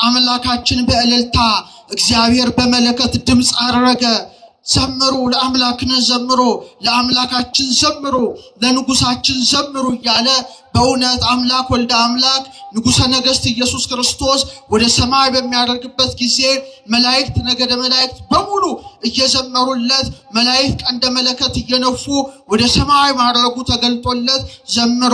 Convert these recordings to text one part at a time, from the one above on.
አምላካችን በእልልታ እግዚአብሔር በመለከት ድምጽ አረገ። ዘምሩ ለአምላክነ ዘምሩ ለአምላካችን ዘምሩ ለንጉሳችን ዘምሩ እያለ በእውነት አምላክ ወልደ አምላክ ንጉሠ ነገሥት ኢየሱስ ክርስቶስ ወደ ሰማይ በሚያደርግበት ጊዜ መላእክት ነገደ መላእክት በሙሉ እየዘመሩለት መላእክት ቀንደ መለከት እየነፉ ወደ ሰማይ ማድረጉ ተገልጦለት ዘምሩ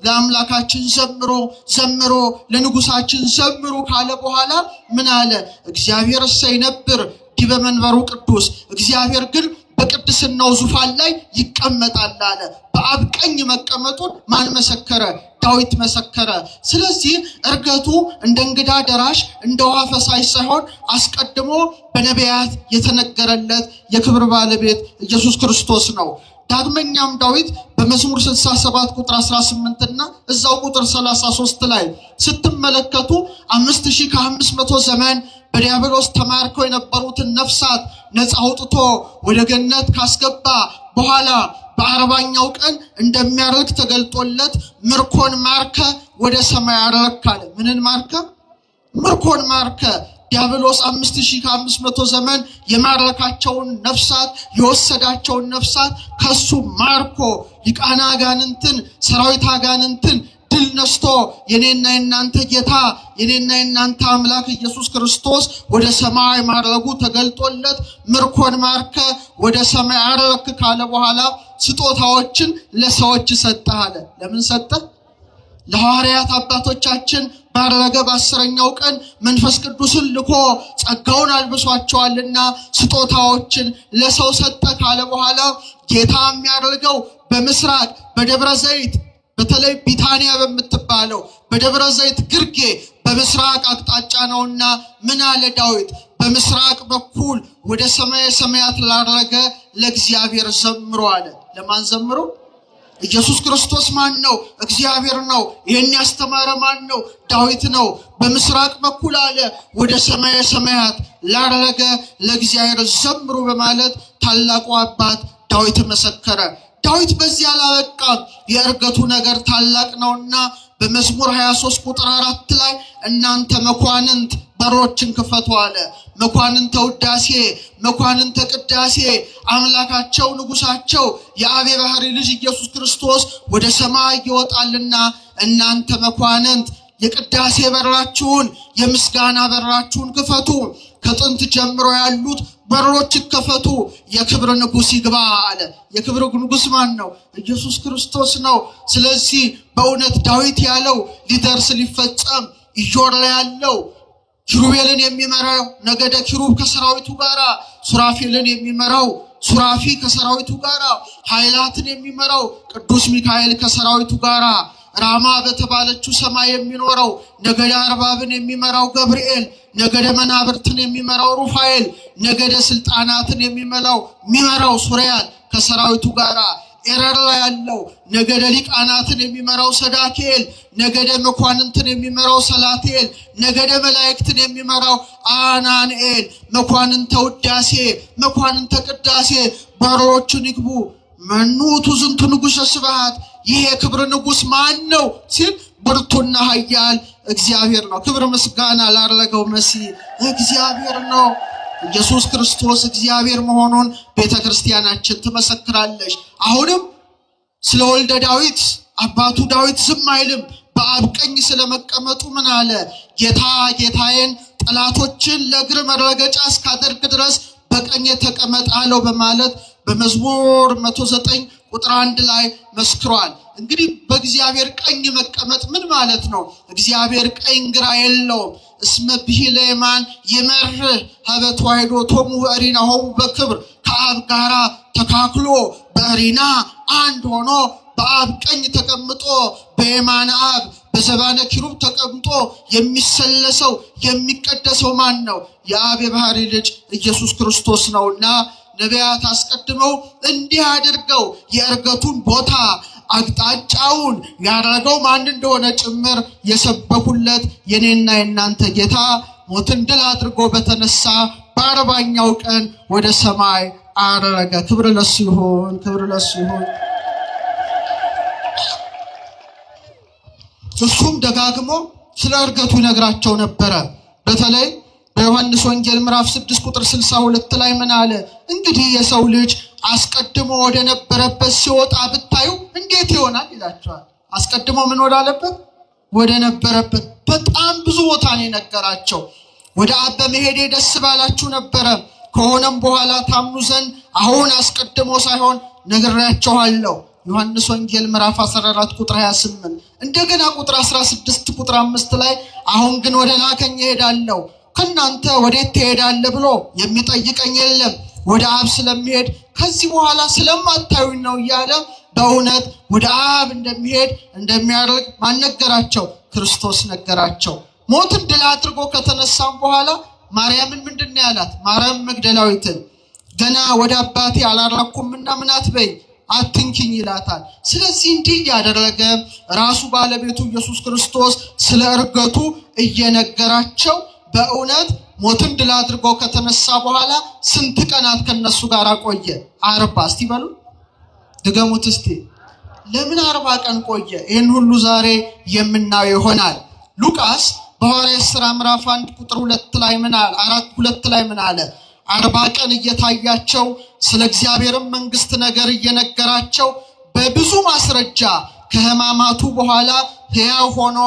ለአምላካችን ዘምሩ ዘምሩ ለንጉሳችን ዘምሩ ካለ በኋላ ምን አለ? እግዚአብሔር ሰይነብር ዲበ መንበሩ ቅዱስ እግዚአብሔር ግን በቅድስናው ዙፋን ላይ ይቀመጣል አለ። በአብ ቀኝ መቀመጡን ማን መሰከረ? ዳዊት መሰከረ። ስለዚህ እርገቱ እንደ እንግዳ ደራሽ እንደ ውሃ ፈሳሽ ሳይሆን አስቀድሞ በነቢያት የተነገረለት የክብር ባለቤት ኢየሱስ ክርስቶስ ነው። ዳግመኛም ዳዊት በመዝሙር 67 ቁጥር 18 እና እዛው ቁጥር 33 ላይ ስትመለከቱ 5500 ዘመን በዲያብሎስ ተማርከው የነበሩትን ነፍሳት ነፃ አውጥቶ ወደ ገነት ካስገባ በኋላ በ40ኛው ቀን እንደሚያርግ ተገልጦለት ምርኮን ማርከ ወደ ሰማይ አረካለ። ምንን ማርከ? ምርኮን ማርከ። ዲያብሎስ 5500 ዘመን የማረካቸውን ነፍሳት የወሰዳቸውን ነፍሳት ከሱ ማርኮ ሊቃና አጋንንትን ሰራዊት አጋንንትን ድል ነስቶ የኔና የናንተ ጌታ የኔና የናንተ አምላክ ኢየሱስ ክርስቶስ ወደ ሰማይ ማረጉ ተገልጦለት ምርኮን ማርከ ወደ ሰማይ አረክ ካለ በኋላ ስጦታዎችን ለሰዎች ሰጠ አለ። ለምን ሰጠ? ለሐዋርያት አባቶቻችን ባረገ በ10ኛው ቀን መንፈስ ቅዱስን ልኮ ጸጋውን አልብሷቸዋልና ስጦታዎችን ለሰው ሰጠ ካለ በኋላ ጌታ የሚያደርገው በምስራቅ በደብረ ዘይት በተለይ ቢታንያ በምትባለው በደብረ ዘይት ግርጌ በምስራቅ አቅጣጫ ነውና ምን አለ ዳዊት? በምስራቅ በኩል ወደ ሰማየ ሰማያት ላረገ ለእግዚአብሔር ዘምሩ አለ። ለማን ዘምሩ? ኢየሱስ ክርስቶስ ማን ነው? እግዚአብሔር ነው። ይሄን ያስተማረ ማን ነው? ዳዊት ነው። በምስራቅ በኩል አለ ወደ ሰማየ ሰማያት ላረገ ለእግዚአብሔር ዘምሩ በማለት ታላቁ አባት ዳዊት መሰከረ። ዳዊት በዚህ አላበቃም። የእርገቱ ነገር ታላቅ ነውና በመዝሙር 23 ቁጥር 4 ላይ እናንተ መኳንንት በሮችን ክፈቱ አለ። መኳንንተ ውዳሴ መኳንንተ ቅዳሴ አምላካቸው ንጉሳቸው የአብ የባሕርይ ልጅ ኢየሱስ ክርስቶስ ወደ ሰማይ ይወጣልና እናንተ መኳንንት የቅዳሴ በራችሁን የምስጋና በራችሁን ክፈቱ። ከጥንት ጀምሮ ያሉት በሮች ይከፈቱ፣ የክብር ንጉስ ይግባ አለ። የክብር ንጉስ ማን ነው? ኢየሱስ ክርስቶስ ነው። ስለዚህ በእውነት ዳዊት ያለው ሊደርስ ሊፈጸም ኢዮር ላይ ያለው ኪሩቤልን የሚመራው ነገደ ኪሩብ ከሰራዊቱ ጋራ፣ ሱራፌልን የሚመራው ሱራፊ ከሰራዊቱ ጋራ፣ ኃይላትን የሚመራው ቅዱስ ሚካኤል ከሰራዊቱ ጋራ፣ ራማ በተባለችው ሰማይ የሚኖረው ነገደ አርባብን የሚመራው ገብርኤል፣ ነገደ መናብርትን የሚመራው ሩፋኤል፣ ነገደ ስልጣናትን የሚመራው ሱሪያል ከሰራዊቱ ጋራ፣ ኤረር ላይ ያለው ነገደ ሊቃናትን የሚመራው ሰዳኬል፣ ነገደ መኳንንትን የሚመራው ሰላቴል፣ ነገደ መላእክትን የሚመራው አናንኤል፣ መኳንንተ ውዳሴ መኳንንተ ቅዳሴ በሮቹን ይግቡ። መኑ ዝንቱ ንጉሠ ስብሐት ይሄ የክብር ንጉስ ማን ነው ሲል ብርቱና ኃያል እግዚአብሔር ነው። ክብር ምስጋና ላረገው መሲህ እግዚአብሔር ነው። ኢየሱስ ክርስቶስ እግዚአብሔር መሆኑን ቤተክርስቲያናችን ትመሰክራለች። አሁንም ስለ ወልደ ዳዊት አባቱ ዳዊት ዝም አይልም። በአብ ቀኝ ስለመቀመጡ ምን አለ? ጌታ ጌታዬን ጠላቶችን ለእግር መረገጫ እስካደርግ ድረስ በቀኝ ተቀመጥ አለው በማለት በመዝሙር 109 ቁጥር 1 ላይ መስክሯል። እንግዲህ በእግዚአብሔር ቀኝ መቀመጥ ምን ማለት ነው? እግዚአብሔር ቀኝ ግራ የለውም። እስመ ብሂለ የማን ይመርህ ሀበ ተዋሕዶ ቶሙ በእሪና ሆሙ በክብር ከአብ ጋራ ተካክሎ በእሪና አንድ ሆኖ በአብ ቀኝ ተቀምጦ በየማነ አብ በዘባነ ኪሩብ ተቀምጦ የሚሰለሰው የሚቀደሰው ማን ነው? የአብ የባሕርይ ልጅ ኢየሱስ ክርስቶስ ነውና ነቢያት አስቀድመው እንዲህ አድርገው የእርገቱን ቦታ አቅጣጫውን ያደረገው ማን እንደሆነ ጭምር የሰበኩለት የኔና የናንተ ጌታ ሞትን ድል አድርጎ በተነሳ በ40ኛው ቀን ወደ ሰማይ አረገ። ክብር ለሱ ይሁን፣ ክብር ለሱ ይሁን። እሱም ደጋግሞ ስለ እርገቱ ይነግራቸው ነበረ። በተለይ በዮሐንስ ወንጌል ምዕራፍ 6 ቁጥር 62 ላይ ምን አለ? እንግዲህ የሰው ልጅ አስቀድሞ ወደ ነበረበት ሲወጣ ብታዩ እንዴት ይሆናል ይላቸዋል። አስቀድሞ ምን ወዳለበት? ወደ ነበረበት። በጣም ብዙ ቦታ ነው የነገራቸው። ወደ አብ በመሄዴ ደስ ባላችሁ ነበረ፣ ከሆነም በኋላ ታምኑ ዘንድ አሁን አስቀድሞ ሳይሆን ነግሬያችኋለሁ። ዮሐንስ ወንጌል ምዕራፍ 14 ቁጥር 28። እንደገና ቁጥር 16 ቁጥር 5 ላይ አሁን ግን ወደ ላከኝ እሄዳለሁ፣ ከናንተ ወዴት ትሄዳለህ ብሎ የሚጠይቀኝ የለም፣ ወደ አብ ስለሚሄድ ከዚህ በኋላ ስለማታዩኝ ነው እያለ በእውነት ወደ አብ እንደሚሄድ እንደሚያደርግ ማን ነገራቸው? ክርስቶስ ነገራቸው። ሞትን ድል አድርጎ ከተነሳም በኋላ ማርያምን ምንድን ነው ያላት? ማርያም መግደላዊትን ገና ወደ አባቴ አላራኩምና ምን አትበይ አትንኪኝ ይላታል። ስለዚህ እንዲህ ያደረገ ራሱ ባለቤቱ ኢየሱስ ክርስቶስ ስለ እርገቱ እየነገራቸው በእውነት ሞትን ድል አድርጎ ከተነሳ በኋላ ስንት ቀናት ከነሱ ጋር ቆየ? 40። እስቲ በሉ ድገሙት እስቲ። ለምን 40 ቀን ቆየ? ይህን ሁሉ ዛሬ የምናየው ይሆናል። ሉቃስ በሐዋርያት ሥራ ምዕራፍ 1 ቁጥር 2 ላይ ምን አለ? 4:2 ላይ ምን አለ? 40 ቀን እየታያቸው ስለ እግዚአብሔር መንግስት ነገር እየነገራቸው በብዙ ማስረጃ ከሕማማቱ በኋላ ሕያው ሆኖ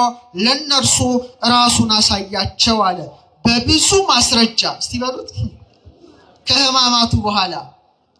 ለነርሱ ራሱን አሳያቸው አለ። በብዙ ማስረጃ እስቲ በሉት። ከሕማማቱ በኋላ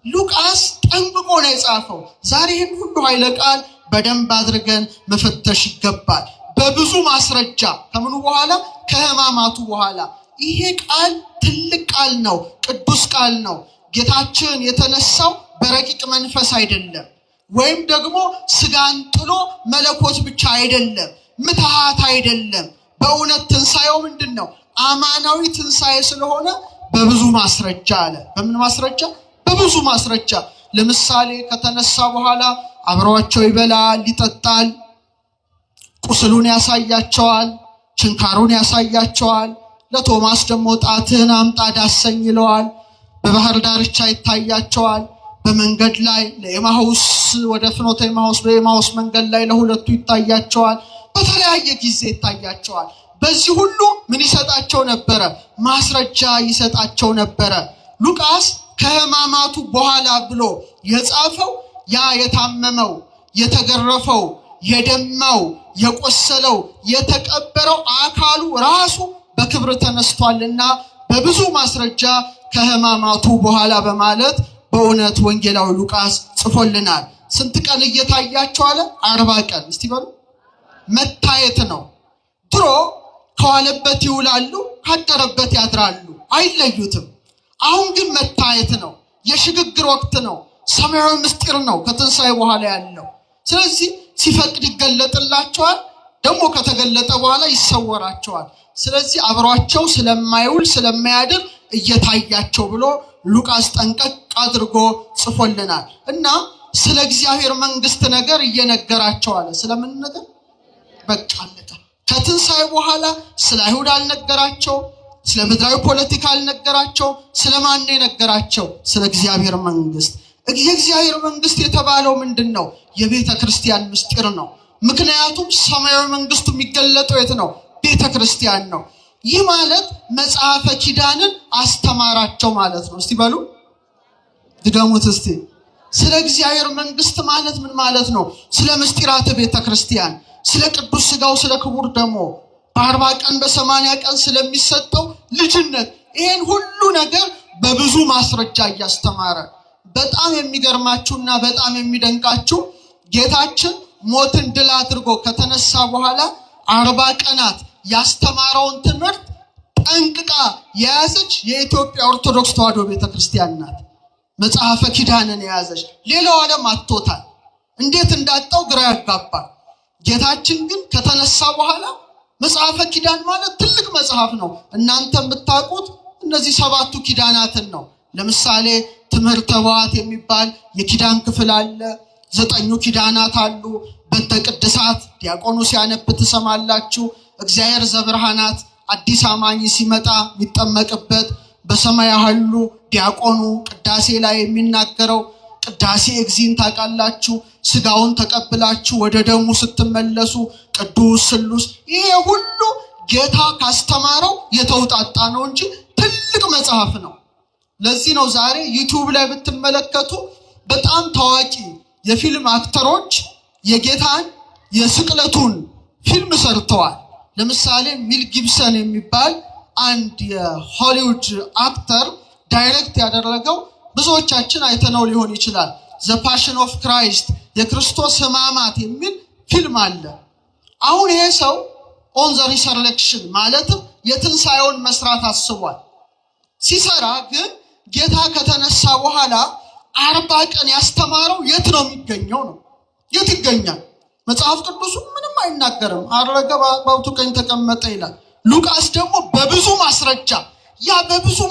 ሉቃስ ጠንቅቆ ነው የጻፈው። ዛሬ ይህን ሁሉ ኃይለ ቃል በደንብ አድርገን መፈተሽ ይገባል። በብዙ ማስረጃ ከምኑ በኋላ? ከሕማማቱ በኋላ። ይሄ ቃል ትልቅ ቃል ነው፣ ቅዱስ ቃል ነው። ጌታችን የተነሳው በረቂቅ መንፈስ አይደለም፣ ወይም ደግሞ ስጋን ጥሎ መለኮት ብቻ አይደለም፣ ምትሃት አይደለም። በእውነት ትንሣኤው ምንድን ነው? አማናዊ ትንሣኤ ስለሆነ በብዙ ማስረጃ አለ። በምን ማስረጃ? በብዙ ማስረጃ። ለምሳሌ ከተነሳ በኋላ አብሯቸው ይበላል፣ ይጠጣል፣ ቁስሉን ያሳያቸዋል፣ ችንካሩን ያሳያቸዋል። ለቶማስ ደግሞ ጣትህን አምጣ ዳሰኝ ይለዋል። በባህር ዳርቻ ይታያቸዋል። በመንገድ ላይ ለኤማሁስ ወደ ፍኖተ ኤማሁስ በኤማሁስ መንገድ ላይ ለሁለቱ ይታያቸዋል። በተለያየ ጊዜ ይታያቸዋል። በዚህ ሁሉ ምን ይሰጣቸው ነበረ? ማስረጃ ይሰጣቸው ነበረ። ሉቃስ ከሕማማቱ በኋላ ብሎ የጻፈው ያ የታመመው፣ የተገረፈው፣ የደማው፣ የቆሰለው፣ የተቀበረው አካሉ ራሱ በክብር ተነስቷልና በብዙ ማስረጃ ከሕማማቱ በኋላ በማለት በእውነት ወንጌላዊ ሉቃስ ጽፎልናል። ስንት ቀን እየታያቸው አለ? 40 ቀን። እስቲ በሉ መታየት ነው። ድሮ ከዋለበት ይውላሉ፣ ካደረበት ያድራሉ፣ አይለዩትም። አሁን ግን መታየት ነው። የሽግግር ወቅት ነው። ሰማያዊ ምስጢር ነው ከትንሣኤ በኋላ ያለው። ስለዚህ ሲፈቅድ ይገለጥላቸዋል፣ ደግሞ ከተገለጠ በኋላ ይሰወራቸዋል። ስለዚህ አብሯቸው ስለማይውል ስለማያድር እየታያቸው ብሎ ሉቃስ ጠንቀቅ አድርጎ ጽፎልናል። እና ስለ እግዚአብሔር መንግስት ነገር እየነገራቸው አለ። ስለምን ነገር? በቃ አለቀ። ከትንሣኤ በኋላ ስለ አይሁድ አልነገራቸው፣ ስለ ምድራዊ ፖለቲካ አልነገራቸው። ስለማን የነገራቸው? ስለ እግዚአብሔር መንግስት። የእግዚአብሔር መንግስት የተባለው ምንድን ነው? የቤተ ክርስቲያን ምስጢር ነው። ምክንያቱም ሰማያዊ መንግስቱ የሚገለጠው የት ነው? ቤተ ክርስቲያን ነው። ይህ ማለት መጽሐፈ ኪዳንን አስተማራቸው ማለት ነው። እስቲ በሉ ድገሙት እስቲ። ስለ እግዚአብሔር መንግስት ማለት ምን ማለት ነው? ስለ ምስጢራተ ቤተ ክርስቲያን፣ ስለ ቅዱስ ስጋው፣ ስለ ክቡር ደሙ፣ በ40 ቀን በ80 ቀን ስለሚሰጠው ልጅነት፣ ይሄን ሁሉ ነገር በብዙ ማስረጃ እያስተማረ በጣም የሚገርማችሁና በጣም የሚደንቃችሁ ጌታችን ሞትን ድል አድርጎ ከተነሳ በኋላ 40 ቀናት ያስተማረውን ትምህርት ጠንቅቃ የያዘች የኢትዮጵያ ኦርቶዶክስ ተዋሕዶ ቤተክርስቲያን ናት። መጽሐፈ ኪዳንን የያዘች። ሌላው ዓለም አጥቶታል። እንዴት እንዳጣው ግራ ያጋባል። ጌታችን ግን ከተነሳ በኋላ መጽሐፈ ኪዳን ማለት ትልቅ መጽሐፍ ነው። እናንተ የምታውቁት እነዚህ 7ቱ ኪዳናትን ነው። ለምሳሌ ትምህርተ ኅቡዓት የሚባል የኪዳን ክፍል አለ። 9 ኪዳናት አሉ። በእንተ ቅድሳት ዲያቆኑ ሲያነብ ትሰማላችሁ። እግዚአብሔር ዘብርሃናት አዲስ አማኝ ሲመጣ የሚጠመቅበት፣ በሰማይ ያሉ ዲያቆኑ ቅዳሴ ላይ የሚናገረው ቅዳሴ እግዚእን ታውቃላችሁ። ስጋውን ተቀብላችሁ ወደ ደሙ ስትመለሱ ቅዱስ ስሉስ። ይሄ ሁሉ ጌታ ካስተማረው የተውጣጣ ነው እንጂ ትልቅ መጽሐፍ ነው። ለዚህ ነው ዛሬ ዩቲዩብ ላይ ብትመለከቱ በጣም ታዋቂ የፊልም አክተሮች የጌታን የስቅለቱን ፊልም ሰርተዋል። ለምሳሌ ሚል ጊብሰን የሚባል አንድ የሆሊውድ አክተር ዳይሬክት ያደረገው ብዙዎቻችን አይተነው ሊሆን ይችላል። ዘ ፓሽን ኦፍ ክራይስት የክርስቶስ ሕማማት የሚል ፊልም አለ። አሁን ይሄ ሰው ኦን ዘ ሪሰረክሽን ማለትም የትንሣኤውን መስራት አስቧል። ሲሰራ ግን ጌታ ከተነሳ በኋላ 40 ቀን ያስተማረው የት ነው የሚገኘው ነው? የት ይገኛል? መጽሐፍ ቅዱሱ ምንም አይናገርም። አረገ በአባቱ ቀኝ ተቀመጠ ይላል። ሉቃስ ደግሞ በብዙ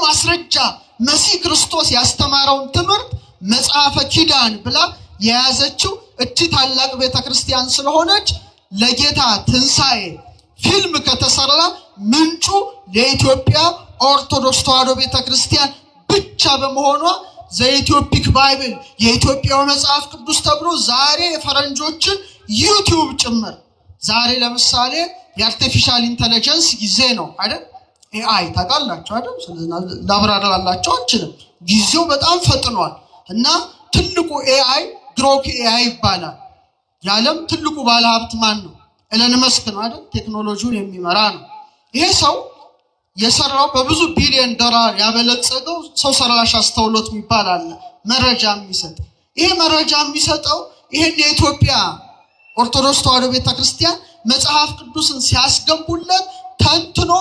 ማስረጃ መሲህ ክርስቶስ ያስተማረውን ትምህርት መጽሐፈ ኪዳን ብላ የያዘችው እቺ ታላቅ ቤተክርስቲያን ስለሆነች ለጌታ ትንሣኤ ፊልም ከተሰራ ምንጩ ለኢትዮጵያ ኦርቶዶክስ ተዋሕዶ ቤተክርስቲያን ብቻ በመሆኗ ዘኢትዮፒክ ባይብል የኢትዮጵያው መጽሐፍ ቅዱስ ተብሎ ዛሬ የፈረንጆችን ዩቲዩብ ጭምር ዛሬ ለምሳሌ የአርቲፊሻል ኢንተለጀንስ ጊዜ ነው አይደል? ኤአይ ታውቃላችሁ አይደል? ስለዚህ ላብራራላችሁ አንችልም። ጊዜው በጣም ፈጥኗል እና ትልቁ ኤአይ ግሮክ ኤአይ ይባላል። የዓለም ትልቁ ባለሀብት ማን ነው? ኤለን መስክ ነው አይደል? ቴክኖሎጂውን የሚመራ ነው። ይሄ ሰው የሰራው በብዙ ቢሊዮን ዶላር ያበለጸገው ሰው ሰራሽ አስተውሎት የሚባል አለ፣ መረጃ የሚሰጥ። ይሄ መረጃ የሚሰጠው ይሄን የኢትዮጵያ ኦርቶዶክስ ተዋሕዶ ቤተክርስቲያን መጽሐፍ ቅዱስን ሲያስገቡለት ተንትኖ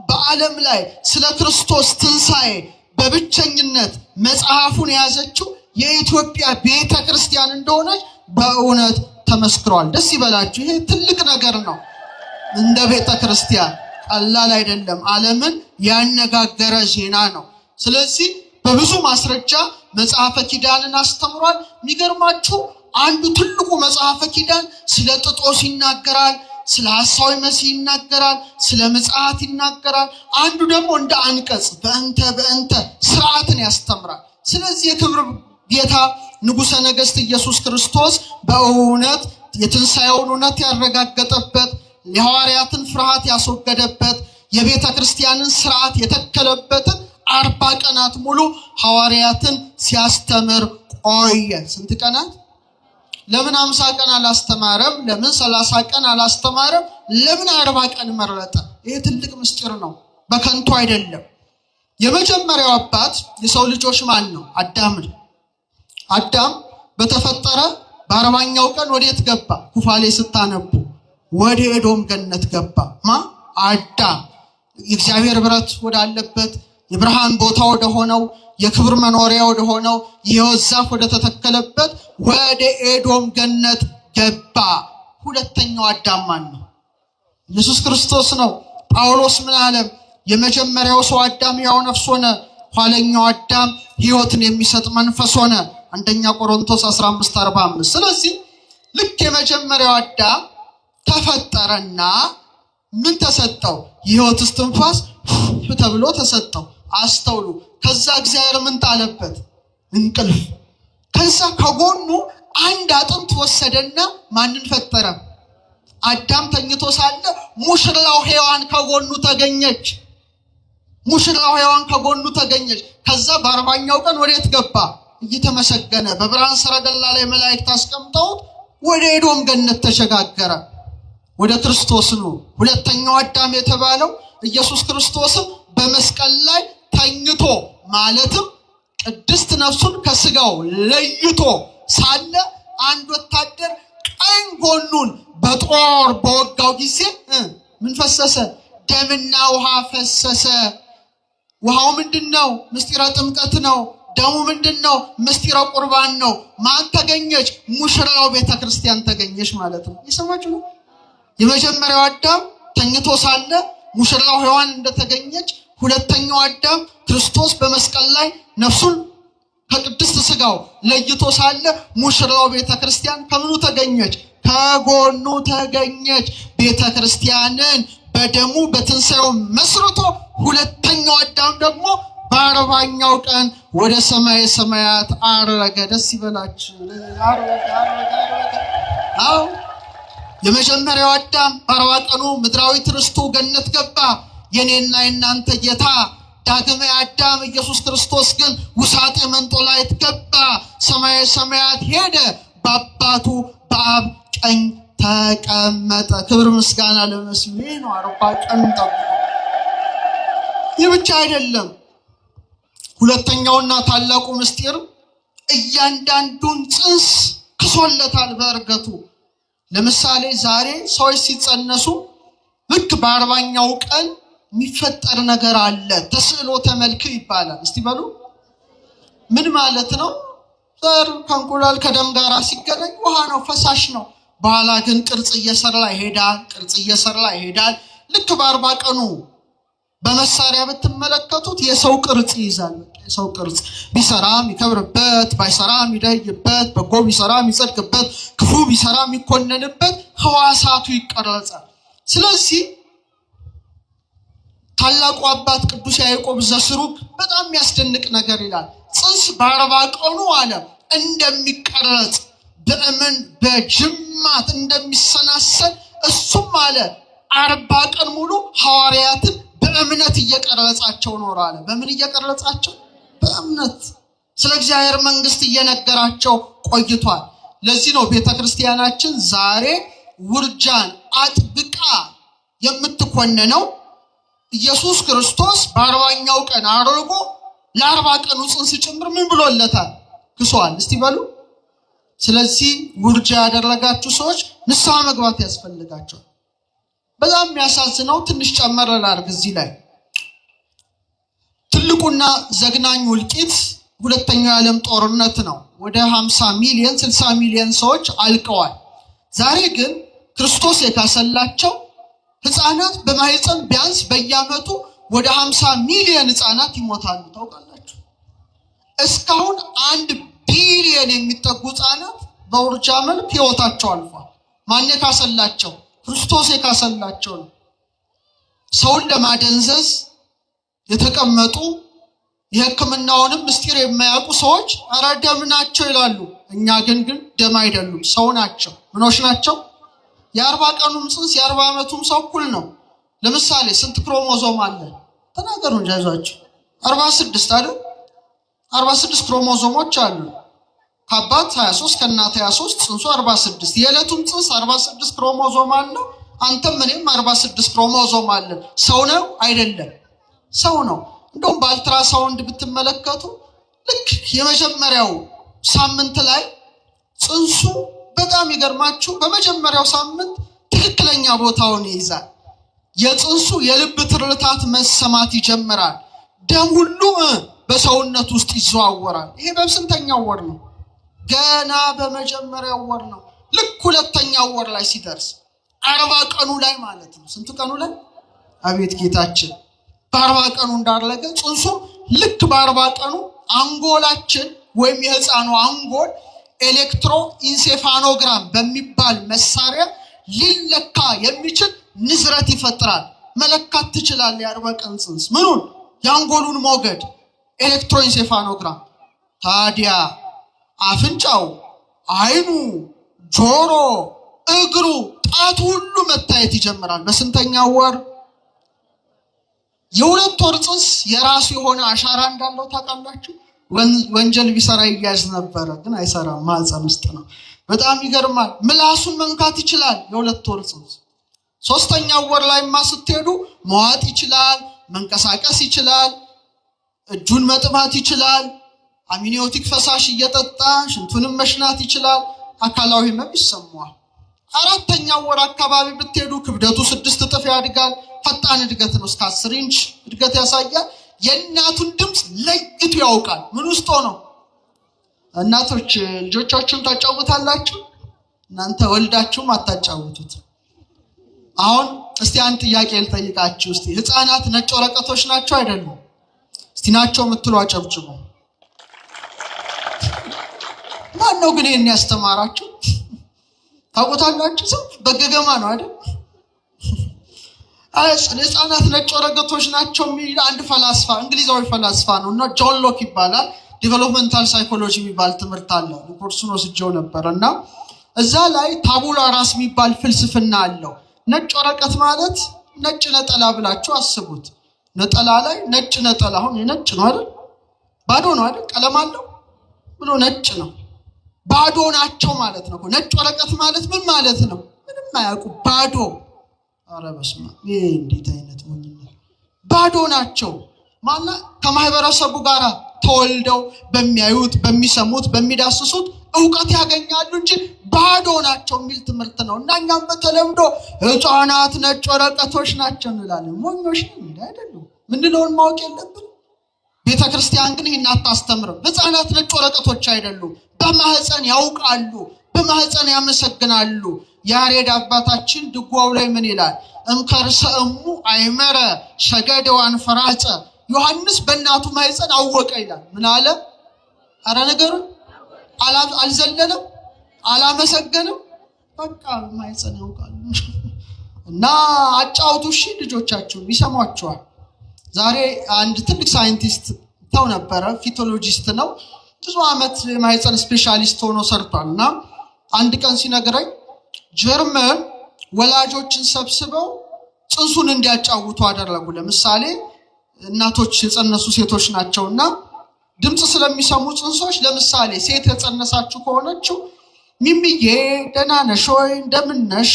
በዓለም ላይ ስለ ክርስቶስ ትንሣኤ በብቸኝነት መጽሐፉን የያዘችው የኢትዮጵያ ቤተክርስቲያን እንደሆነች በእውነት ተመስክሯል። ደስ ይበላችሁ። ይሄ ትልቅ ነገር ነው። እንደ ቤተክርስቲያን ቀላል አይደለም። ዓለምን ያነጋገረ ዜና ነው። ስለዚህ በብዙ ማስረጃ መጽሐፈ ኪዳንን አስተምሯል። የሚገርማችሁ አንዱ ትልቁ መጽሐፈ ኪዳን ስለ ጥጦስ ይናገራል፣ ስለ ሐሳዊ መሲህ ይናገራል፣ ስለ ምጽአት ይናገራል። አንዱ ደግሞ እንደ አንቀጽ በእንተ ስርዓትን ያስተምራል። ስለዚህ የክብር ጌታ ንጉሠ ነገሥት ኢየሱስ ክርስቶስ በእውነት የትንሣኤውን እውነት ያረጋገጠበት፣ የሐዋርያትን ፍርሃት ያስወገደበት፣ የቤተ ክርስቲያንን ስርዓት የተከለበትን 40 ቀናት ሙሉ ሐዋርያትን ሲያስተምር ቆየ። ስንት ቀናት? ለምን 50 ቀን አላስተማረም? ለምን 30 ቀን አላስተማረም? ለምን 40 ቀን መረጠ? ይሄ ትልቅ ምስጢር ነው፣ በከንቱ አይደለም። የመጀመሪያው አባት የሰው ልጆች ማን ነው? አዳም ነው። አዳም በተፈጠረ በ40ኛው ቀን ወዴት ገባ? ኩፋሌ ስታነቡ ወደ ኤዶም ገነት ገባ። አዳም የእግዚአብሔር ብረት ወዳለበት የብርሃን ቦታ ወደ ሆነው የክብር መኖሪያ ወደ ሆነው የሕይወት ዛፍ ወደ ተተከለበት ወደ ኤዶም ገነት ገባ። ሁለተኛው አዳም ማን ነው? ኢየሱስ ክርስቶስ ነው። ጳውሎስ ምን አለ? የመጀመሪያው ሰው አዳም ሕያው ነፍስ ሆነ፣ ኋለኛው አዳም ሕይወትን የሚሰጥ መንፈስ ሆነ። አንደኛ ቆሮንቶስ 15:45። ስለዚህ ልክ የመጀመሪያው አዳም ተፈጠረና ምን ተሰጠው? የሕይወት እስትንፋስ ተብሎ ተሰጠው። አስተውሉ። ከዛ እግዚአብሔር ምን ጣለበት? እንቅልፍ። ከዛ ከጎኑ አንድ አጥንት ወሰደና ማንን ፈጠረ? አዳም ተኝቶ ሳለ ሙሽራው ሔዋን ከጎኑ ተገኘች። ሙሽራው ሔዋን ከጎኑ ተገኘች። ከዛ በ40ኛው ቀን ወዴት ገባ? እየተመሰገነ በብርሃን ሰረገላ ላይ መላእክት አስቀምጠውት ወደ ኤዶም ገነት ተሸጋገረ። ወደ ክርስቶስ ነው። ሁለተኛው አዳም የተባለው ኢየሱስ ክርስቶስም በመስቀል ላይ ተኝቶ ማለትም ቅድስት ነፍሱን ከስጋው ለይቶ ሳለ አንድ ወታደር ቀኝ ጎኑን በጦር በወጋው ጊዜ ምን ፈሰሰ? ደምና ውሃ ፈሰሰ። ውሃው ምንድነው? ምስጢረ ጥምቀት ነው። ደሙ ምንድነው? ምስጢረ ቁርባን ነው። ማን ተገኘች? ሙሽራው ቤተክርስቲያን ተገኘች ማለት ነው። ይሰማችሁ ነው። የመጀመሪያው አዳም ተኝቶ ሳለ ሙሽራው ሔዋን እንደተገኘች፣ ሁለተኛው አዳም ክርስቶስ በመስቀል ላይ ነፍሱን ከቅድስት ስጋው ለይቶ ሳለ ሙሽራው ቤተክርስቲያን ከምኑ ተገኘች? ከጎኑ ተገኘች። ቤተክርስቲያንን በደሙ በትንሣኤው መስርቶ ሁለተኛው አዳም ደግሞ በ40ኛው ቀን ወደ ሰማየ ሰማያት አረገ። ደስ ይበላችሁ። አዎ የመጀመሪያው አዳም በ40 ቀኑ ምድራዊት ርስቱ ገነት ገባ። የኔና የናንተ ጌታ ዳግማዊ አዳም ኢየሱስ ክርስቶስ ግን ውሳጤ መንጦላይት ገባ። ሰማየ ሰማያት ሄደ፣ በአባቱ በአብ ቀኝ ተቀመጠ። ክብር ምስጋና ለመስሙ ነው። 40 ቀን ጠብቆ ይህ ብቻ አይደለም። ሁለተኛውና ታላቁ ምስጢር እያንዳንዱን ጽንስ ክሶለታል በእርገቱ። ለምሳሌ ዛሬ ሰዎች ሲጸነሱ ልክ በ40ኛው ቀን የሚፈጠር ነገር አለ። ተስዕሎተ መልክ ይባላል። እስቲ በሉ ምን ማለት ነው? ዘር ከእንቁላል ከደም ጋር ሲገናኝ ውሃ ነው፣ ፈሳሽ ነው። በኋላ ግን ቅርጽ እየሰራ ይሄዳል። ልክ በ40 ቀኑ በመሳሪያ ብትመለከቱት የሰው ቅርጽ ይይዛል። የሰው ቅርጽ ቢሰራም ይከብርበት፣ ባይሰራም ይደይበት፣ በጎ ቢሰራም ይጸድቅበት፣ ክፉ ቢሰራም ይኮነንበት፣ ሕዋሳቱ ይቀረጻል። ስለዚህ ታላቁ አባት ቅዱስ ያዕቆብ ዘስሩግ በጣም የሚያስደንቅ ነገር ይላል። ጽንስ በ40 ቀኑ አለ እንደሚቀረጽ በእምን በጅማት እንደሚሰናሰል እሱም አለ 40 ቀን ሙሉ ሐዋርያትን በእምነት እየቀረጻቸው ኖር አለ። በምን እየቀረጻቸው? በእምነት ስለ እግዚአብሔር መንግስት እየነገራቸው ቆይቷል። ለዚህ ነው ቤተክርስቲያናችን ዛሬ ውርጃን አጥብቃ የምትኮነነው። ኢየሱስ ክርስቶስ በ40ኛው ቀን አርጎ ለ40 ቀኑ ጽንስ ጭምር ምን ብሎለታል? ክሷል። እስቲ በሉ። ስለዚህ ውርጃ ያደረጋችሁ ሰዎች ንስሐ መግባት ያስፈልጋቸዋል። በጣም የሚያሳዝነው ትንሽ ጨመር ላድርግ እዚህ ላይ ትልቁና ዘግናኙ እልቂት ሁለተኛው የዓለም ጦርነት ነው። ወደ 50 ሚሊዮን 60 ሚሊዮን ሰዎች አልቀዋል። ዛሬ ግን ክርስቶስ የካሰላቸው ህፃናት በማህፀን ቢያንስ በየዓመቱ ወደ 50 ሚሊዮን ህፃናት ይሞታሉ። ታውቃላችሁ? እስካሁን 1 ቢሊዮን የሚጠጉ ህፃናት በውርጃ መልክ ህይወታቸው አልፏል። ማን የካሰላቸው? ክርስቶስ የካሰላቸው ነው። ሰውን ለማደንዘዝ የተቀመጡ የሕክምናውንም ምስጢር የማያውቁ ሰዎች ኧረ ደም ናቸው ይላሉ። እኛ ግን ደም አይደሉም፣ ሰው ናቸው። ምኖች ናቸው? የ40 ቀኑም ጽንስ የ40 ዓመቱም ሰው እኩል ነው። ለምሳሌ ስንት ክሮሞዞም አለ? ተናገሩ እንጂ አይዟችሁ። 46 አይደል? 46 ክሮሞዞሞች አሉ። ከአባት 23 ከእናት 23 ጽንሱ 46። የዕለቱም ጽንስ 46 ክሮሞዞም አለው። አንተም እኔም 46 ክሮሞዞም አለን። ሰው ነው አይደለም? ሰው ነው። እንደውም በአልትራሳውንድ ብትመለከቱ ልክ የመጀመሪያው ሳምንት ላይ ጽንሱ በጣም ይገርማችሁ በመጀመሪያው ሳምንት ትክክለኛ ቦታውን ይይዛል። የጽንሱ የልብ ትርታት መሰማት ይጀምራል። ደም ሁሉ በሰውነት ውስጥ ይዘዋወራል። ይሄ በስንተኛው ወር ነው? ገና በመጀመሪያው ወር ነው። ልክ ሁለተኛው ወር ላይ ሲደርስ 40 ቀኑ ላይ ማለት ነው። ስንት ቀኑ ላይ? አቤት ጌታችን! በ40 ቀኑ እንዳረገ ጽንሱ ልክ በ40 ቀኑ አንጎላችን ወይም የህፃኑ አንጎል ኤሌክትሮ ኢንሴፋኖግራም በሚባል መሳሪያ ሊለካ የሚችል ንዝረት ይፈጥራል። መለካት ትችላለህ። የ40 ቀን ጽንስ ምኑን? የአንጎሉን ሞገድ ኤሌክትሮ ኢንሴፋኖግራም። ታዲያ አፍንጫው፣ አይኑ፣ ጆሮ፣ እግሩ፣ ጣቱ ሁሉ መታየት ይጀምራል። በስንተኛው ወር? የ2 ወር ጽንስ የራሱ የሆነ አሻራ እንዳለው ታውቃላችሁ? ወንጀል ቢሰራ ይያዝ ነበረ፣ ግን አይሰራም። ማህፀን ውስጥ ነው። በጣም ይገርማል። ምላሱን መንካት ይችላል። የ2 ወር ጽንስ 3ኛው ወር ላይማ ስትሄዱ መዋጥ ይችላል፣ መንቀሳቀስ ይችላል፣ እጁን መጥባት ይችላል፣ አሚኒዮቲክ ፈሳሽ እየጠጣ ሽንቱንም መሽናት ይችላል። አካላዊ ህመም ይሰማዋል። 4ኛው ወር አካባቢ ብትሄዱ ክብደቱ 6 እጥፍ ያድጋል። ፈጣን እድገት ነው። እስከ 10 ኢንች እድገት ያሳያል። የእናቱን ድምፅ ለይቶ ያውቃል። ምን ውስጥ ሆኖ? እናቶች ልጆቻችሁን ታጫውታላችሁ? እናንተ ወልዳችሁም አታጫውቱት። አሁን እስቲ አንድ ጥያቄ ልጠይቃችሁ። እስቲ ህፃናት ነጭ ወረቀቶች ናቸው አይደሉም? እስቲ ናቸው የምትሉ አጨብጭቡ። ማን ነው ግን ይሄን ያስተማራችሁ? ታውቁታላችሁ? ሰው በገገማ ነው አይደል? ህፃናት ነጭ ወረቀቶች ናቸው የሚል አንድ ፈላስፋ፣ እንግሊዛዊ ፈላስፋ ነው እና ጆን ሎክ ይባላል። ዲቨሎፕመንታል ሳይኮሎጂ የሚባል ትምህርት አለ። ኮርሱን ወስጄው ነበር እና እዛ ላይ ታቡላ ራስ የሚባል ፍልስፍና አለው። ነጭ ወረቀት ማለት ነጭ ነጠላ ብላችሁ አስቡት። ነጠላ ላይ ነጭ ነጠላ አሁን ነጭ ነው አይደል? ባዶ ነው አይደል? ቀለም አለው ብሎ ነጭ ነው። ባዶ ናቸው ማለት ነው። ነጭ ወረቀት ማለት ምን ማለት ነው? ምንም አያውቁ ባዶ። ኧረ በስመ አብ! ይሄ እንዴት አይነት ሞኝነት! ባዶ ናቸው ማለት ከማህበረሰቡ ጋር ተወልደው በሚያዩት በሚሰሙት በሚዳስሱት ዕውቀት ያገኛሉ እንጂ ባዶ ናቸው የሚል ትምህርት ነው። እና እኛም በተለምዶ ሕፃናት ነጭ ወረቀቶች ናቸው እንላለን። ሞኞች ነን አይደለም? ምንድነውን ማወቅ የለብን። ቤተክርስቲያን ግን ይህን አታስተምርም። ሕፃናት ነጭ ወረቀቶች አይደሉም። በማህፀን ያውቃሉ፣ በማህፀን ያመሰግናሉ። ያሬድ አባታችን ድጓው ላይ ምን ይላል? እንከርሰ እሙ አይመረ ሰገደ ወአንፈራጸ። ዮሐንስ በእናቱ ማህፀን አወቀ ይላል። ምን አለ? አረ ነገሩ አልዘለለም፣ አላመሰገንም። በቃ ማህፀን ያውቃሉ። እና አጫውቱ እሺ፣ ልጆቻችሁ ይሰሟቸዋል። ዛሬ አንድ ትልቅ ሳይንቲስት ተው ነበረ፣ ፊቶሎጂስት ነው። ብዙ ዓመት የማህፀን ስፔሻሊስት ሆኖ ሰርቷልና አንድ ቀን ሲነግረኝ ጀርመን ወላጆችን ሰብስበው ጽንሱን እንዲያጫውቱ አደረጉ። ለምሳሌ እናቶች የጸነሱ ሴቶች ናቸውና ድምጽ ስለሚሰሙ ጽንሶች ለምሳሌ ሴት የጸነሳችሁ ከሆነችው ሚሚዬ ደህና ነሽ ወይ? እንደምን ነሽ?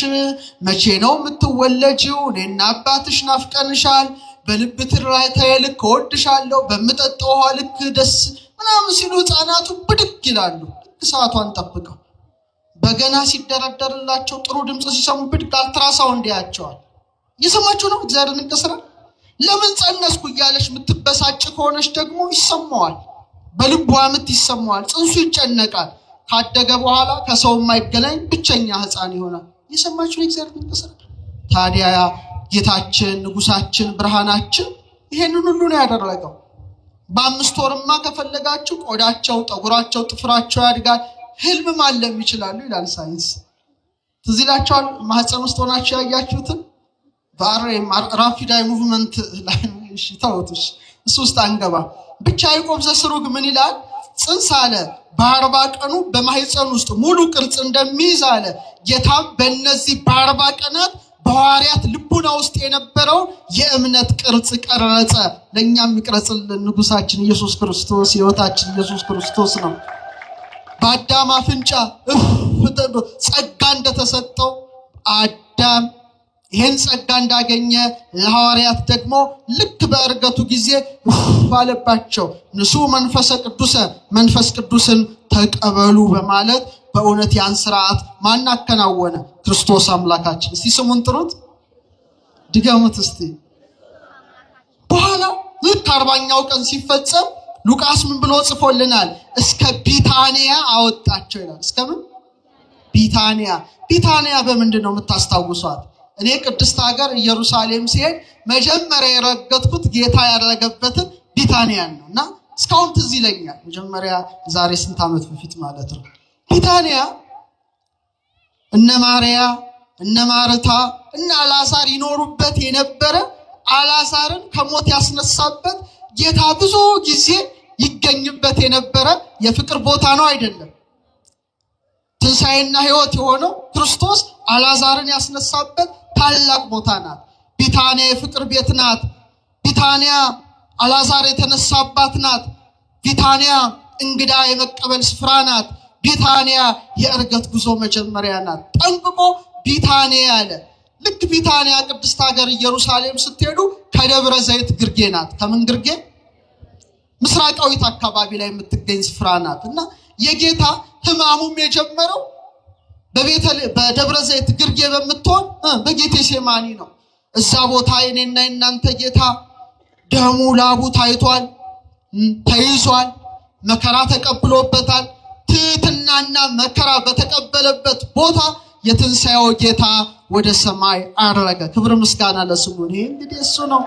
መቼ ነው የምትወለጂው? እኔና አባትሽ ናፍቀንሻል። በልብ ትርታዬ ልክ እወድሻለሁ፣ በምጠጣው ውሃ ልክ ደስ ምናምን ሲሉ ህፃናቱ ብድግ ይላሉ። ሰዓቷን ጠብቀው በገና ሲደረደርላቸው ጥሩ ድምጽ ሲሰሙ ብድግ አልትራሳውንድ ያያቸዋል። እየሰማችሁ ነው? እግዚአብሔር እንቀስራ። ለምን ጸነስኩ እያለሽ የምትበሳጭ ከሆነች ደግሞ ይሰማዋል፣ በልቧ ምት ይሰማዋል፣ ጽንሱ ይጨነቃል። ካደገ በኋላ ከሰው የማይገናኝ ብቸኛ ህፃን ይሆናል። እየሰማችሁ ነው? እግዚአብሔር እንቀስራ። ታዲያ ጌታችን ንጉሳችን ብርሃናችን ይሄንን ሁሉ ነው ያደረገው። በ5 ወርማ ከፈለጋችሁ ቆዳቸው፣ ጠጉራቸው፣ ጥፍራቸው ያድጋል፣ ህልም ማለም ይችላሉ ይላል ሳይንስ። ትዝ ይላችኋል ማህፀን ውስጥ ሆናችሁ ያያችሁትን በአርኤም ራፒድ አይ ሙቭመንት ላይ እሺ ታውቱሽ እሱ ውስጥ አንገባ። ብቻ ያዕቆብ ዘስሩግ ምን ይላል? ጽንስ አለ በ40 ቀኑ በማህፀን ውስጥ ሙሉ ቅርጽ እንደሚይዝ አለ። ጌታም በእነዚህ በ40 ቀናት በሐዋርያት ልቡና ውስጥ የነበረው የእምነት ቅርጽ ቀረጸ። ለኛም ይቅረጽልን ንጉሳችን ኢየሱስ ክርስቶስ፣ ሕይወታችን ኢየሱስ ክርስቶስ ነው። በአዳም አፍንጫ ጸጋ እንደተሰጠው አዳም ይህን ጸጋ እንዳገኘ ለሐዋርያት ደግሞ ልክ በእርገቱ ጊዜ ባለባቸው ንሱ መንፈስ ቅዱስን ተቀበሉ በማለት በእውነት ያን ስርዓት ማን አከናወነ? ክርስቶስ አምላካችን። እስቲ ስሙን ጥሩት፣ ድገሙት እስቲ። በኋላ ልክ 40ኛው ቀን ሲፈጸም ሉቃስ ምን ብሎ ጽፎልናል? እስከ ቢታንያ አወጣቸው ይላል። እስከምን? ቢታንያ። ቢታንያ በምንድን ነው የምታስታውሷት? እኔ ቅድስት ሀገር ኢየሩሳሌም ሲሄድ መጀመሪያ የረገጥኩት ጌታ ያደረገበትን ቢታንያን ነው እና እስካሁን ትዝ ይለኛል። መጀመሪያ ዛሬ ስንት ዓመት በፊት ማለት ነው። ቢታንያ እነ ማርያ እነ ማርታ እና አልዓዛር ይኖሩበት የነበረ አልዓዛርን ከሞት ያስነሳበት ጌታ ብዙ ጊዜ ይገኝበት የነበረ የፍቅር ቦታ ነው አይደለም? ትንሣኤና ሕይወት የሆነው ክርስቶስ አልዓዛርን ያስነሳበት ታላቅ ቦታ ናት። ቢታንያ የፍቅር ቤት ናት። ቢታንያ አልዓዛር የተነሳባት ናት። ቢታንያ እንግዳ የመቀበል ስፍራ ናት። ቢታንያ የእርገት ጉዞ መጀመሪያ ናት። ጠንቅቆ ቢታንያ አለ። ልክ ቢታንያ ቅድስት ሀገር ኢየሩሳሌም ስትሄዱ ከደብረ ዘይት ግርጌ ናት። ከምን ግርጌ? ምስራቃዊት አካባቢ ላይ የምትገኝ ስፍራ ናት እና የጌታ ሕማሙም የጀመረው በደብረ ዘይት ግርጌ በምትሆን በጌቴሴማኒ ነው። እዛ ቦታ የኔና የናንተ ጌታ ደሙ ላቡ ታይቷል፣ ተይዟል፣ መከራ ተቀብሎበታል። ትህትናና መከራ በተቀበለበት ቦታ የትንሣኤው ጌታ ወደ ሰማይ አረገ። ክብር ምስጋና ለስሙ። ይሄ እንግዲህ እሱ ነው።